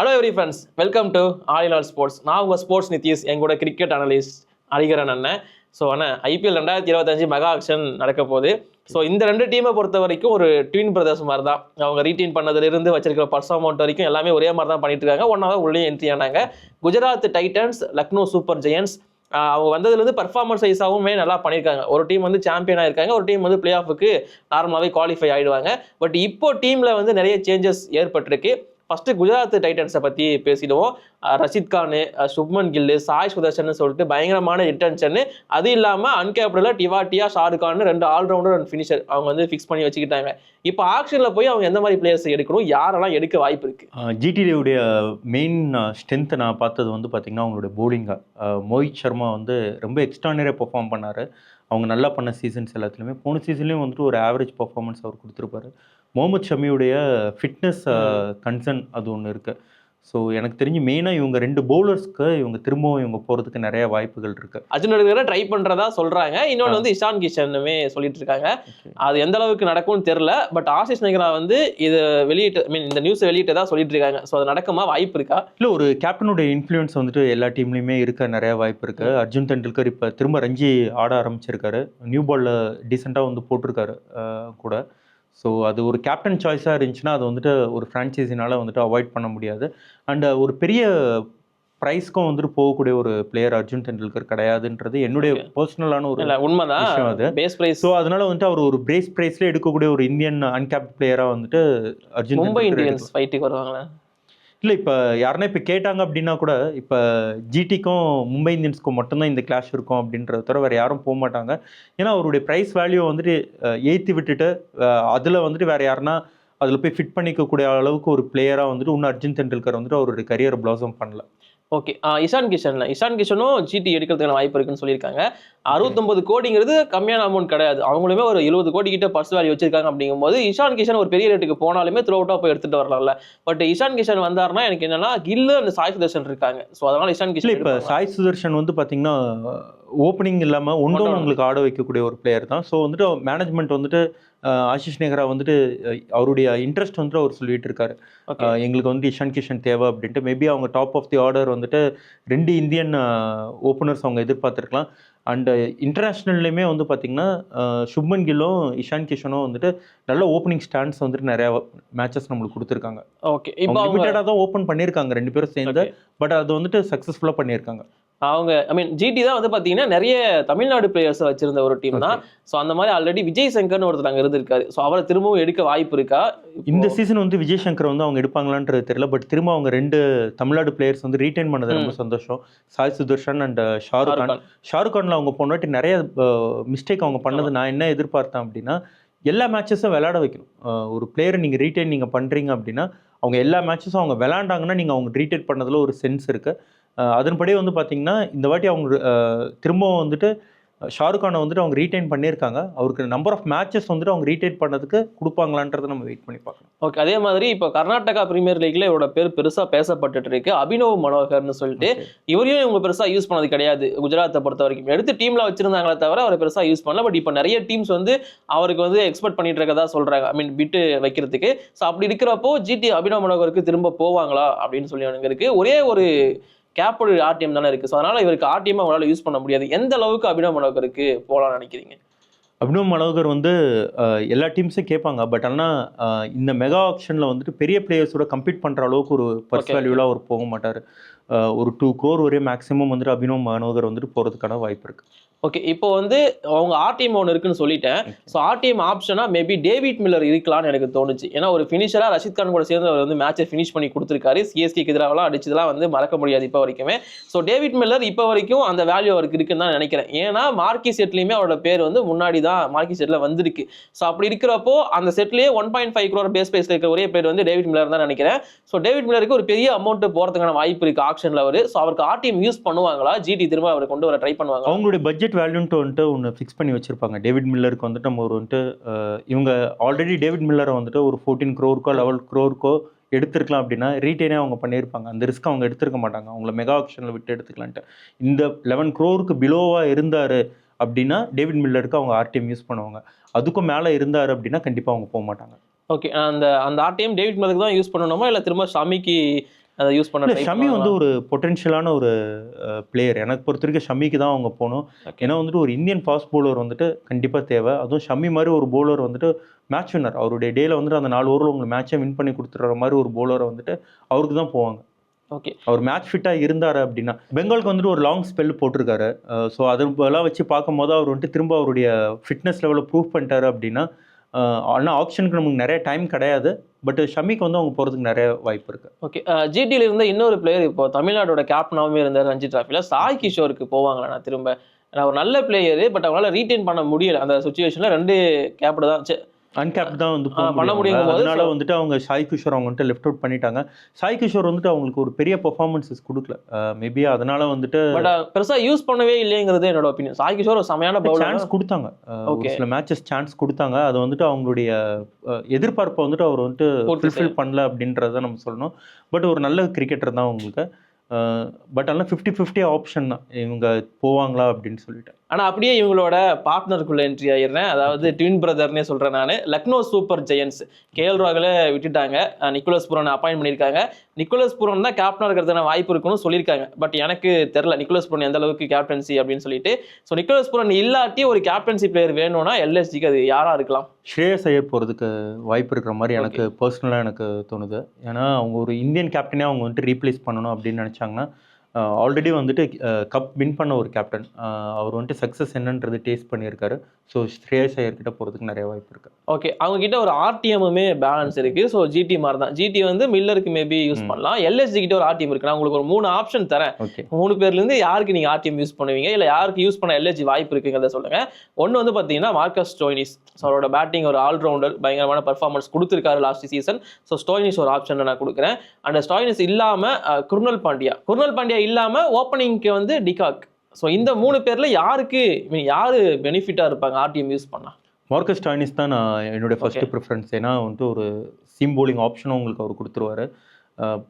Hello every friends, welcome to all in all sports. நான் உங்கள் sports Nitish, எங்களோட cricket analyst Hariharan அண்ணன். ஸோ அண்ணன், ஐபிஎல் 2025 மெகா ஆக்ஷன் நடக்க போகுது. ஸோ இந்த ரெண்டு டீமை பொறுத்த வரைக்கும் ஒரு ட்வின் பிரதர்ஸ் மாதிரி தான். அவங்க ரீட்டைன் பண்ணதுலேருந்து வச்சிருக்கிற பர்ஃபார்மன்ட் வரைக்கும் எல்லாமே ஒரே மாதிரி தான் பண்ணிட்டு இருக்காங்க. ஒன்னாக உள்ளே என்ட்ரி ஆனாங்க. Gujarat Titans, Lucknow super Giants. அவங்க வந்ததுலேருந்து பர்ஃபார்மன்ஸ் வைஸாகவுமே நல்லா பண்ணியிருக்காங்க. ஒரு டீம் வந்து சாம்பியன் ஆயிருக்காங்க, ஒரு டீம் வந்து பிளே ஆஃபுக்கு நார்மலாகவே குவாலிஃபை ஆகிடுவாங்க. பட் இப்போ டீமில் வந்து நிறைய சேஞ்சஸ் ஏற்பட்டிருக்கு. ஃபர்ஸ்ட் குஜராத் டைட்டன்ஸை பற்றி பேசிடுவோம். ரஷித் கான், சுப்மன் கில், சாய் சுதர்ஷன் சொல்லிட்டு பயங்கரமான இன்டென்ஷன். அது இல்லாமல் அன்கேப்டல டிவாட்டியா, ஷாருக் கான், ரெண்டு ஆல்ரவுண்டர் அண்ட் ஃபினிஷர் அவங்க வந்து ஃபிக்ஸ் பண்ணி வச்சுக்கிட்டாங்க. இப்போ ஆக்ஷனில் போய் அவங்க எந்த மாதிரி பிளேயர்ஸ் எடுக்கணும், யாரெல்லாம் எடுக்க வாய்ப்பு இருக்கு? ஜிடிடியுடைய மெயின் ஸ்ட்ரென்த்தை நான் பார்த்தது வந்து பார்த்தீங்கன்னா அவங்களுடைய போலிங்கை. மோஹித் சர்மா வந்து ரொம்ப எக்ஸ்ட்ரானரியாக பெர்ஃபார்ம் பண்ணார். அவங்க நல்லா பண்ண சீசன்ஸ் எல்லாத்துலேயுமே போன சீசன்லேயும் வந்துட்டு ஒரு ஆவரேஜ் பர்ஃபார்மன்ஸ் அவர் கொடுத்துருப்பாரு. முகமது ஷமியுடைய ஃபிட்னஸ் கன்சர்ன் அது ஒன்று இருக்குது. ஸோ எனக்கு தெரிஞ்சு மெயினாக இவங்க ரெண்டு பவுலர்ஸ்க்கு இவங்க திரும்பவும் இவங்க போகிறதுக்கு நிறைய வாய்ப்புகள் இருக்குது. அர்ஜுன் ட்ரை பண்ணுறதா சொல்கிறாங்க. இன்னொன்று வந்து இஷான் கிஷனுமே சொல்லிட்டு இருக்காங்க. அது எந்த அளவுக்கு நடக்கும்னு தெரில. பட் ஆசிஷ் நெஹ்ரா வந்து இது வெளியிட்டு இந்த நியூஸை வெளியிட்டதா சொல்லிட்டு இருக்காங்க. ஸோ அது நடக்குமா, வாய்ப்பு இருக்கா? இல்லை, ஒரு கேப்டனுடைய இன்ஃப்ளூயன்ஸ் வந்துட்டு எல்லா டீம்லேயுமே இருக்க நிறைய வாய்ப்பு இருக்குது. அர்ஜுன் தெண்டுல்கர் இப்போ திரும்ப ரஞ்சி ஆட ஆரம்பிச்சிருக்காரு. நியூ பாலில் டீசெண்டாக வந்து போட்டிருக்காரு கூட. ஸோ அது ஒரு கேப்டன் சாய்ஸாக இருந்துச்சுன்னா அது வந்துட்டு ஒரு ஃப்ரான்ச்சைஸினால் வந்துட்டு அவாய்ட் பண்ண முடியாது. அண்ட் ஒரு பெரிய ப்ரைஸ்க்கும் வந்துட்டு போகக்கூடிய ஒரு பிளேயர் அர்ஜுன் தெண்டுல்கர் கிடையாதுன்றது என்னுடைய பர்சனலான ஒரு உண்மைதான் விஷயம் அது. Base price. ஸோ அதனால வந்துட்டு அவர் ஒரு பேஸ் ப்ரைஸ்ல எடுக்கக்கூடிய ஒரு இந்தியன் அன்கேப்ட் பிளேயராக வந்துட்டு அர்ஜுன் மும்பை இந்தியன்ஸ் ஃபைட்டுக்கு வருவாங்களா? இல்லை, இப்போ யாருன்னா இப்போ கேட்டாங்க அப்படின்னா கூட இப்போ ஜிடிக்கும் மும்பை இந்தியன்ஸ்க்கும் மட்டும்தான் இந்த கிளாஷ் இருக்கும் அப்படின்றத தவிர வேறு யாரும் போக மாட்டாங்க. ஏன்னா அவருடைய ப்ரைஸ் வேல்யூ வந்துட்டு ஏற்றி விட்டுட்டு அதில் வந்துட்டு வேறு யாருன்னா அதில் போய் ஃபிட் பண்ணிக்கக்கூடிய அளவுக்கு ஒரு பிளேயராக வந்துட்டு இன்னும் அர்ஜுன் தெண்டுல்கர் வந்துட்டு அவருடைய கரியரை பிளாசம் பண்ணல. ஓகே, இஷான் கிஷனும் ஜிடி எடுக்கிறதுக்கான வாய்ப்பு இருக்குன்னு சொல்லியிருக்காங்க. 69 கோடிங்கிறது கம்மியான அமௌண்ட் கிடையாது. அவங்களுமே ஒரு 70 கோடி கிட்ட பர்ஸ் வேல்யூ வச்சிருக்காங்க. அப்படிங்கும்போது இஷான் கிஷன் ஒரு பெரிய ரேட்டுக்கு போனாலுமே த்ரூ அவுட்டாக போய் எடுத்துட்டு வரலாம்ல. பட் இஷான் கிஷன் வந்தாருன்னா எனக்கு என்னன்னா கில்லு அந்த சாய் சுதர்ஷன் இருக்காங்க. ஸோ அதனால இஷான் கிஷன். இப்போ சாய் சுதர்ஷன் வந்து பார்த்தீங்கன்னா ஓப்பனிங் இல்லாமல் ஒன்று உங்களுக்கு ஆட வைக்கக்கூடிய ஒரு பிளேயர் தான். ஸோ வந்துட்டு மேனேஜ்மெண்ட் வந்துட்டு ஆஷிஷ் நெஹ்ரா வந்துட்டு அவருடைய இன்ட்ரெஸ்ட் வந்துட்டு அவர் சொல்லிட்டு இருக்காரு. எங்களுக்கு வந்து இஷான் கிஷன் தேவை அப்படின்ட்டு. மேபி அவங்க டாப் ஆஃப் தி ஆர்டர் வந்துட்டு 2 இந்தியன் ஓப்பனர்ஸ் அவங்க எதிர்பார்த்துருக்கலாம். அண்ட் இன்டர்நேஷ்னல்லையுமே வந்து பார்த்தீங்கன்னா சுப்மன் கில்லும் இஷான் கிஷனும் வந்துட்டு நல்ல ஓப்பனிங் ஸ்டாண்ட்ஸ் வந்துட்டு நிறையா மேட்சஸ் நம்மளுக்கு கொடுத்துருக்காங்க. ஓகே, இப்போ லிமிட்டடாக தான் ஓப்பன் பண்ணியிருக்காங்க ரெண்டு பேரும் சேர்ந்து. பட் அது வந்துட்டு சக்ஸஸ்ஃபுல்லாக பண்ணியிருக்காங்க. அவங்க ஜிடி தான் வந்து பார்த்தீங்கன்னா நிறைய தமிழ்நாடு பிளேயர்ஸை வச்சிருந்த ஒரு டீம் தான். ஸோ அந்த மாதிரி ஆல்ரெடி விஜய் சங்கர்னு ஒருத்தர் அங்கே இருந்திருக்காரு. ஸோ அவரை திரும்பவும் எடுக்க வாய்ப்பு இருக்கா? இந்த சீசன் வந்து விஜய் சங்கர் வந்து அவங்க எடுப்பாங்களான்றது தெரியல. பட் திரும்ப அவங்க 2 தமிழ்நாடு பிளேயர்ஸ் வந்து ரீட்டைன் பண்ணது ரொம்ப சந்தோஷம். சாய் சுதர்ஷன் அண்ட் ஷாருக் கான்ல அவங்க போனவாட்டி நிறைய மிஸ்டேக் அவங்க பண்ணது. நான் என்ன எதிர்பார்த்தேன் அப்படின்னா எல்லா மேட்சஸும் விளையாட வைக்கணும். ஒரு பிளேயரை நீங்கள் ரீட்டைன் நீங்கள் பண்ணுறீங்க அப்படின்னா அவங்க எல்லா மேட்சஸும் அவங்க விளையாண்டாங்கன்னா நீங்கள் அவங்க ரீட்டைன் பண்ணதில் ஒரு சென்ஸ் இருக்குது. அதன்படியே வந்து பார்த்தீங்கன்னா இந்த வாட்டி அவங்க திரும்பவும் வந்துட்டு ஷாருக் கானை வந்துட்டு அவங்க ரீட்டைன் பண்ணியிருக்காங்க. அவருக்கு நம்பர் ஆஃப் மேட்சஸ் வந்துட்டு அவங்க ரீட்டைன் பண்ணதுக்கு கொடுப்பாங்களான்றதை நம்ம வெயிட் பண்ணி பார்க்கலாம். ஓகே, அதே மாதிரி இப்போ கர்நாடகா பிரீமியர் லீக்ல இவரோட பேர் பெருசாக பேசப்பட்டு இருக்கு. அபினவ் மனோகர்னு சொல்லிட்டு இவரையும் இவங்க பெருசாக யூஸ் பண்ணது கிடையாது. குஜராத்தை பொறுத்த வரைக்கும் எடுத்து டீம்ல வச்சிருந்தாங்களே தவிர அவரை பெருசாக யூஸ் பண்ணல. பட் இப்போ நிறைய டீம்ஸ் வந்து அவருக்கு வந்து எக்ஸ்பெக்ட் பண்ணிட்டு இருக்கதா சொல்றாங்க, பிட்டு வைக்கிறதுக்கு. ஸோ அப்படி இருக்கிறப்போ ஜிடி அபினவ் மனோகருக்கு திரும்ப போவாங்களா அப்படின்னு சொல்லி அவனுக்கு இருக்கு. ஒரே ஒரு கேப்போட ஆர்டிஎம் தானே இருக்கு. ஸோ அதனால இவருக்கு ஆர்டிஎம் அவங்களால யூஸ் பண்ண முடியாது. எந்த அளவுக்கு அபினவ் மனோகருக்கு போகலான்னு நினைக்கிறீங்க? அபினவ் மனோகர் வந்து எல்லா டீம்ஸும் கேட்பாங்க. பட் ஆனால் இந்த மெகா ஆக்ஷனில் வந்துட்டு பெரிய பிளேயர்ஸோட கம்பீட் பண்ணுற அளவுக்கு ஒரு பர்ஸ் வேல்யூவில் அவர் போக மாட்டார். ஒரு 2 crore வரையும் மேக்ஸிமம் வந்துட்டு அபினவ் மனோகர் வந்துட்டு போகிறதுக்கான வாய்ப்பு இருக்குது. ஓகே, இப்போ வந்து அவங்க ஆர்டிஎம் ஒன்று இருக்குன்னு சொல்லிட்டேன். ஸோ ஆர்டிஎம் ஆப்ஷனா மேபி டேவிட் மில்லர் இருக்கலாம்னு எனக்கு தோணுச்சு. ஏன்னா ஒரு ஃபினிஷராக ரஷித் கான் கூட சேர்ந்து அவர் வந்து மேட்சை ஃபினிஷ் பண்ணி கொடுத்துருக்காரு. சிஎஸ்கேக்கு எதிராகலாம் அடிச்சதெல்லாம் வந்து மறக்க முடியாது இப்போ வரைக்குமே. ஸோ டேவிட் மில்லர் இப்போ வரைக்கும் அந்த வேல்யூ அவருக்கு இருக்குன்னு தான் நினைக்கிறேன். ஏன்னா மார்க்கி செட்லையுமே அவரோட பேர் வந்து முன்னாடி தான் மார்க்கி செட்டில் வந்திருக்கு. ஸோ அப்படி இருக்கிறப்போ அந்த செட்லேயே 1.5 crore பேஸ் பிரைஸ் இருக்கிற ஒரே பேர் வந்து டேவிட் மில்லர் தான் நினைக்கிறேன். ஸோ டேவிட் மில்லருக்கு ஒரு பெரிய அமௌண்ட் போகிறதுக்கான வாய்ப்பு இருக்குது ஆக்ஷனில் அவர். ஸோ அவருக்கு ஆர்டிஎம் யூஸ் பண்ணுவாங்களா? ஜிடி திரும்ப அவர் கொண்டு வர ட்ரை பண்ணுவாங்க? அவங்களுடைய பட்ஜெட் வேல்யூன்ட்டு வந்துட்டு ஒன்று ஃபிக்ஸ் பண்ணி வச்சிருப்பாங்க. டேவிட் மில்லருக்கு வந்துட்டு நம்ம ஒரு வந்துட்டு இவங்க ஆல்ரெடி டேவிட் மில்லரை வந்துட்டு ஒரு 14 crore 11 crore எடுத்துருக்கலாம் அப்படின்னா ரீட்டைனே அவங்க பண்ணியிருப்பாங்க. அந்த ரிஸ்க் அவங்க எடுத்துருக்க மாட்டாங்க. அவங்கள மெகா ஆக்ஷனில் விட்டு எடுத்துக்கலான்ட்டு. இந்த 11 crore பிலோவாக இருந்தார் அப்படின்னா டேவிட் மில்லருக்கு அவங்க ஆர்டிஎம் யூஸ் பண்ணுவாங்க. அதுக்கும் மேலே இருந்தார் அப்படின்னா கண்டிப்பாக அவங்க போக மாட்டாங்க. ஓகே, அந்த ஆர்டிஎம் டேவிட் மில்லருக்கு தான் யூஸ் பண்ணணுமா இல்லை திரும்ப ஷமிக்கு அதை யூஸ் பண்ண try ஷமி வந்து பண்ணுவாங்களா? ஒரு பொட்டென்ஷியலான ஒரு பிளேயர். எனக்கு பொறுத்த வரைக்கும் ஷமிக்கு தான் அவங்க போகணும். Okay. ஏன்னா வந்துட்டு ஒரு இந்தியன் ஃபாஸ்ட் பவுலர் வந்துட்டு கண்டிப்பாக தேவை. அதுவும் ஷமி மாதிரி ஒரு பவுலர் வந்துட்டு மேட்ச் வின்னர். அவருடைய டேல வந்துட்டு அந்த 4 ஓவரில் உங்களுக்கு மேட்சை வின் பண்ணி கொடுத்துற மாதிரி ஒரு பவுலரை வந்துட்டு அவருக்கு தான் போவாங்க. ஓகே. அவர் மேட்ச் ஃபிட்டாக இருந்தார் அப்படின்னா. பெங்காலுக்கு வந்துட்டு ஒரு லாங் ஸ்பெல் போட்டிருக்காரு. ஸோ அதெல்லாம் வச்சு பார்க்கும்போது அவர் வந்துட்டு திரும்ப அவருடைய ஃபிட்னஸ் லெவலை ப்ரூவ் பண்ணிட்டாரு அப்படின்னா, ஆனால் ஆப்ஷனுக்கு நமக்கு நிறைய டைம் கிடையாது. பட் ஷமிக்கு வந்து அவங்க போகிறதுக்கு நிறைய வாய்ப்பு இருக்குது. ஓகே. ஜிடியில் இருந்த இன்னொரு பிளேயர் இப்போ தமிழ்நாடோட கேப்டனாகவே இருந்தார் ரஞ்சி டிராஃபியில், சாய் கிஷோருக்கு போவாங்களா நான் திரும்ப? ஏன்னா ஒரு நல்ல பிளேயரு, பட் அவங்களால ரீட்டைன் பண்ண முடியல அந்த சுச்சுவேஷனில். 2 கேப்டு தான் அன்கேப்ட் தான் வந்து பண்ண முடியும் போது அதனால வந்துட்டு அவங்க சாய் கிஷோர் அவங்க வந்துட்டு லெஃப்ட் அவுட் பண்ணிட்டாங்க. சாய் கிஷோர் வந்துட்டு அவங்களுக்கு ஒரு பெரிய பெர்ஃபார்மன்ஸஸ் கொடுக்கல. மேபி அதனால வந்துட்டு பட் பெருசா யூஸ் பண்ணவே இல்லைங்கிறது என்னோட ஒப்பீனியன். சாய் கிஷோர் ஒரு செமையான பவுலர். சான்ஸ் கொடுத்தாங்க. ஒரு சில மேட்சஸ் சான்ஸ் கொடுத்தாங்க. அது வந்துட்டு அவங்களுடைய எதிர்பார்ப்பை வந்துட்டு அவர் வந்துட்டு ஃபுல்ஃபில் பண்ணல அப்படின்றத நம்ம சொல்லணும். பட் ஒரு நல்ல கிரிக்கெட்டர் தான் உங்களுக்கு. பட் ஆனால் 50-50 ஆப்ஷன் தான் இவங்க போவாங்களா அப்படின்னு சொல்லிட்டு. ஆனால் அப்படியே இவங்களோட பார்ட்னருக்குள்ள என்ட்ரி ஆயிடுறேன். அதாவது ட்வின் பிரதர்னே சொல்கிறேன் நான். லக்னோ சூப்பர் ஜெயன்ஸ் கேஎல் ராகுலை விட்டுட்டாங்க. நிக்கோலஸ் புரனை அப்பாயின்ட் பண்ணியிருக்காங்க. நிக்கோலஸ் புரன் தான் கேப்டனாக இருக்கிறதுன வாய்ப்பு இருக்குன்னு சொல்லியிருக்காங்க. பட் எனக்கு தெரில நிக்கோலஸ் புரன் எந்த அளவுக்கு கேப்டன்சி அப்படின்னு சொல்லிட்டு. ஸோ நிக்கோலஸ் புரன் இல்லாட்டி ஒரு கேப்டன்சி பிளேயர் வேணும்னா எல்எஸ்ஜிக்கு அது யாராக இருக்கலாம்? ஸ்ரேயஸ் ஐயர் போகிறதுக்கு வாய்ப்பு இருக்கிற மாதிரி எனக்கு பர்சனலாக எனக்கு தோணுது. ஏன்னா அவங்க ஒரு இந்தியன் கேப்டனே அவங்க வந்துட்டு ரீப்ளேஸ் பண்ணணும் அப்படின்னு நினச்சாங்கன்னா, ஆல்ரெடி வந்துட்டு கப் வின் பண்ண ஒரு கேப்டன், அவர் வந்துட்டு சக்ஸஸ் என்னன்றது டேஸ்ட் பண்ணியிருக்காரு. ஸோ ஸ்ரேயஸ் ஐயர் கிட்ட போகிறதுக்கு நிறைய வாய்ப்பு இருக்குது. ஓகே. அவங்க கிட்ட ஒரு ஆர்டிஎம்முமே பேலன்ஸ் இருக்குது. ஸோ ஜிடி மாதிரி தான். ஜிடி வந்து மில்லருக்கு மேபி யூஸ் பண்ணலாம். எல்எஸ்ஜி கிட்ட ஒரு ஆர்டிஎம் இருக்குது. நான் உங்களுக்கு ஒரு 3 ஆப்ஷன் தரேன். ஓகே. 3 பேர்லேருந்து யாருக்கு நீங்கள் ஆர்டிஎம் யூஸ் பண்ணுவீங்க, இல்லை யாருக்கு யூஸ் பண்ண எல்எஸ்ஜி வாய்ப்பு இருக்குங்கிறத சொல்லுங்கள். ஒன்று வந்து பார்த்தீங்கன்னா மார்க்கஸ் ஸ்டோய்னிஸ். ஸோ அவரோட பேட்டிங் ஒரு ஆல்ரவுண்டர், பயங்கரமான பர்ஃபார்மன்ஸ் கொடுத்துருக்காரு லாஸ்ட் சீசன். ஸோ ஸ்டோய்னிஸ் ஒரு ஆப்ஷன் நான் கொடுக்குறேன். அண்ட் ஸ்டோய்னிஸ் இல்லாமல் குருணல் பாண்டியா இல்லாமல் ஓப்பனிங்க்கு வந்து டிகாக். ஸோ இந்த 3 பேர்ல யாருக்கு யாரு பெனிஃபிட்டாக இருப்பாங்க ஆர்டிஎம் யூஸ் பண்ணா? மார்க்கஸ் ஸ்டாய்னிஸ் தான் நான் என்னுடைய ஃபர்ஸ்ட் ப்ரிஃபரன்ஸ். ஏன்னா வந்துட்டு ஒரு சீம் போலிங் ஆப்ஷனும் உங்களுக்கு அவர் கொடுத்துருவாரு.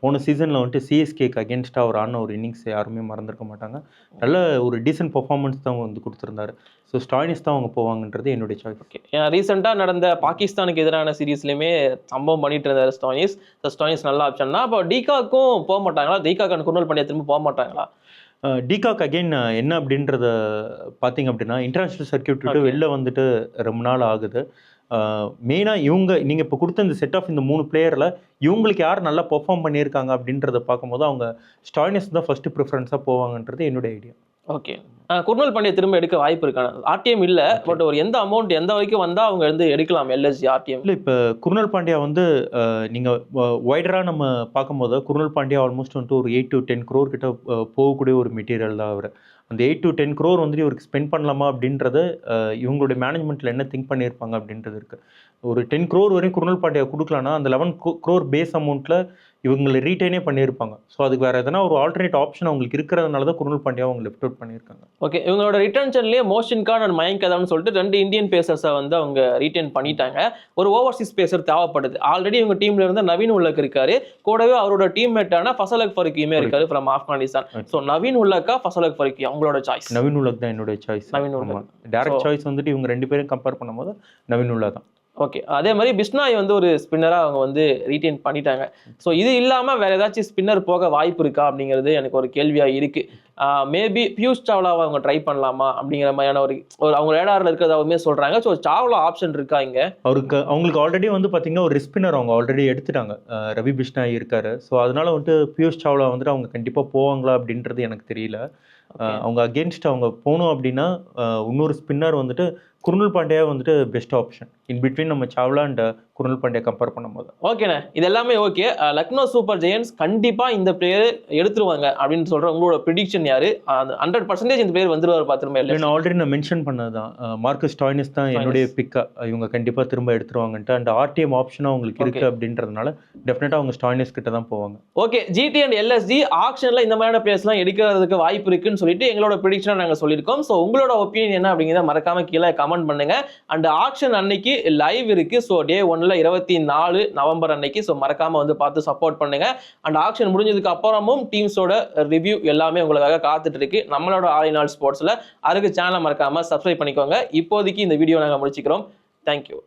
போன சீசனில் வந்துட்டு சிஎஸ்கேக்கு அகேன்ஸ்டாக அவர் ஆடின ஒரு இன்னிங்ஸ் யாருமே மறந்துருக்க மாட்டாங்க. நல்ல ஒரு டீசென்ட் பர்ஃபார்மன்ஸ் தான் வந்து கொடுத்துருந்தாரு. ஸோ ஸ்டாய்னிஸ் தான் அவங்க போவாங்கன்றது என்னுடைய சாய்ஸ். ஓகே. ரீசெண்டாக நடந்த பாகிஸ்தானுக்கு எதிரான சீரீஸ்லையுமே சம்பவம் பண்ணிட்டு இருந்தார் ஸ்டாய்னிஸ். ஸோ ஸ்டாய்னிஸ் நல்ல ஆப்ஷன் தான். அப்போ டிகாக்கும் போக மாட்டாங்களா? டிகாக் அண்ட் குருணல் பாண்டியா திரும்ப போக மாட்டாங்களா? டிகாக் அகெயின் என்ன அப்படின்றத பார்த்தீங்க அப்படின்னா, இன்டர்நேஷ்னல் சர்க்கியூட் விட்டு வெளில வந்துட்டு ரொம்ப நாள் ஆகுது. மெயினாக நீங்கள் இப்போ கொடுத்த இந்த செட் ஆஃப் இந்த 3 பிளேயரில் இவங்களுக்கு யார் நல்லா பெர்ஃபார்ம் பண்ணியிருக்காங்க அப்படின்றத பார்க்கும்போது அவங்க ஸ்டாய்னிஸ் தான் ஃபர்ஸ்ட் ப்ரிஃபரன்ஸாக போவாங்கன்றது என்னுடைய ஐடியா. ஓகே. குருணல் பாண்டியா திரும்ப எடுக்க வாய்ப்பு இருக்கான? ஆர்டிஎம் இல்லை, பட் ஒரு எந்த அமௌண்ட் எந்த வரைக்கும் வந்தால் அவங்க வந்து எடுக்கலாம் எல்எஸ்ஜி ஆர்டிஎம்? இல்லை, இப்போ குருணல் பாண்டியா வந்து நீங்கள் வைடராக நம்ம பார்க்கும்போது குருணல் பாண்டியா ஆல்மோஸ்ட் வந்துட்டு ஒரு 8 to 10 crore கிட்ட போகக்கூடிய ஒரு மெட்டீரியல் தான் அவர். அந்த 8 to 10 crore வந்துட்டு இவருக்கு ஸ்பெண்ட் பண்ணலாமா அப்படின்றது இவங்களுடைய மேனேஜ்மெண்ட்டில் என்ன திங்க் பண்ணியிருப்பாங்க அப்படின்றது இருக்குது. ஒரு 10 crore வரையும் குருணல் பாண்டியா கொடுக்கலான்னா அந்த 11 crore பேஸ் அமௌண்ட்டில் இவங்களை ரீட்டைனே பண்ணியிருப்பாங்க. ஸோ அதுக்கு வேறு எதனா ஒரு ஆல்டர்னேட் ஆப்ஷன் அவங்களுக்கு இருக்கிறதுனால தான் குருணல் பாண்டியா அவங்க லெஃப்ட் அவுட் பண்ணியிருக்காங்க. ஓகே. இவங்களோட ரிட்டன்ஷன்லேயே மோஷின் கான் அண்ட் மயங்க் கதான்னு சொல்லிட்டு 2 இந்தியன் பேசர்ஸை வந்து அவங்க ரீட்டைன் பண்ணிட்டாங்க. ஒரு ஓவர்சீஸ் பேசர் தேவைப்படுது. ஆல்ரெடி இவங்க டீம்ல இருந்த நவீன் உல்லக் இருக்காரு. கூடவே அவரோட டீம்மேட்டான ஃபசல் அக் ஃபருக்கியுமே இருக்காரு ஃப்ரம் ஆப்கானிஸ்தான். ஸோ நவீன் உல்லக்கா ஃபசல் அக் ஃபருக்கி அவங்களோட சாய்ஸ்? நவீன் உல்லக் தான் என்னுடைய சாய்ஸ். நவீன் உல்லக் டேரக்ட் சாய்ஸ் வந்துட்டு இவங்க 2 பேரும் கம்பேர் பண்ணும்போது நவீன் உல்லக் தான். ஓகே. அதே மாதிரி பிஸ்னாய் வந்து ஒரு ஸ்பின்னராக அவங்க வந்து ரீட்டைன் பண்ணிட்டாங்க. ஸோ இது இல்லாமல் வேற ஏதாச்சும் ஸ்பின்னர் போக வாய்ப்பு இருக்கா அப்படிங்கிறது எனக்கு ஒரு கேள்வியாக இருக்கு. மேபி பியூஷ் சாவ்லாவை அவங்க ட்ரை பண்ணலாமா அப்படிங்கிற மாதிரியான ஒரு அவங்க ரேடாரில் இருக்கிறதாவுமே சொல்றாங்க. ஸோ சாவ்லா ஆப்ஷன் இருக்கா இங்க? அவங்களுக்கு ஆல்ரெடி வந்து பார்த்தீங்கன்னா ஒரு ஸ்பின்னர் அவங்க ஆல்ரெடி எடுத்துட்டாங்க. ரவி பிஷ்னாய் இருக்காரு. ஸோ அதனால வந்துட்டு பியூஷ் சாவ்லா வந்துட்டு அவங்க கண்டிப்பாக போவாங்களா அப்படின்றது எனக்கு தெரியல. அவங்க அகேன்ஸ்ட் அவங்க போகணும் அப்படின்னா இன்னொரு ஸ்பின்னர் வந்துட்டு குருணல் பாண்டியா வந்துட்டு பெஸ்ட் ஆப்ஷன் இன் பிட்வீன் நம்ம சாவ்லா அண்ட் குருணல் பாண்டியா கம்பேர் பண்ணும்போது. ஓகேண்ணே, இது எல்லாமே ஓகே. லக்னோ சூப்பர் ஜெயன்ஸ் கண்டிப்பாக இந்த பிளேயர் எடுத்துருவாங்க அப்படின்னு சொல்கிற உங்களோட ப்ரிடிக்ஷன் யாரு? 100% இந்த பிளேயர் வந்துருவார் பார்த்துருமே? இல்லை, நான் ஆல்ரெடி நான் மென்ஷன் பண்ணதான் மார்க்கஸ் ஸ்டாய்னிஸ் தான் என்னுடைய பிக்கா. இவங்க கண்டிப்பாக திரும்ப எடுத்துருவாங்கன்ட்டு அண்ட் ஆர்டிஎம் ஆப்ஷனும் அவங்களுக்கு இருக்கு அப்படின்றதுனால டெஃபினட்டாக அவங்க ஸ்டாய்னிஸ் கிட்ட தான் போவாங்க. ஓகே. ஜிடி அண்ட் எல்எஸ்ஜி ஆக்ஷனில் இந்த மாதிரியான பிளேயர்ஸ்லாம் எடுக்கிறதுக்கு வாய்ப்பு இருக்குன்னு சொல்லிட்டு எங்களோட ப்ரிடிக்ஷனை நாங்கள் சொல்லியிருக்கோம். ஸோ உங்களோட ஒப்பீனியன் என்ன அப்படிங்கிறத மறக்காம கீழே கமெண்ட் பண்ணுங்க. அண்ட் ஆக்ஷன் அன்னைக்கு லைவ் இருக்கு. ஸோ டே 1ல 24 நவம்பர் அன்னைக்கு. ஸோ மறக்காம வந்து பார்த்து சப்போர்ட் பண்ணுங்க. அண்ட் ஆக்ஷன் முடிஞ்சதுக்கு அப்புறமும் டீம்ஸோட ரிவ்யூ எல்லாமே உங்களுக்காக காத்துட்டு இருக்கு நம்மளோட ஆல் இன் ஆல் ஸ்போர்ட்ஸ்ல. அதுக்கு சேனலை மறக்காம சப்ஸ்கிரைப் பண்ணிக்கோங்க. இப்போதைக்கு இந்த வீடியோ நாங்கள் முடிச்சுக்கிறோம். தேங்க்யூ.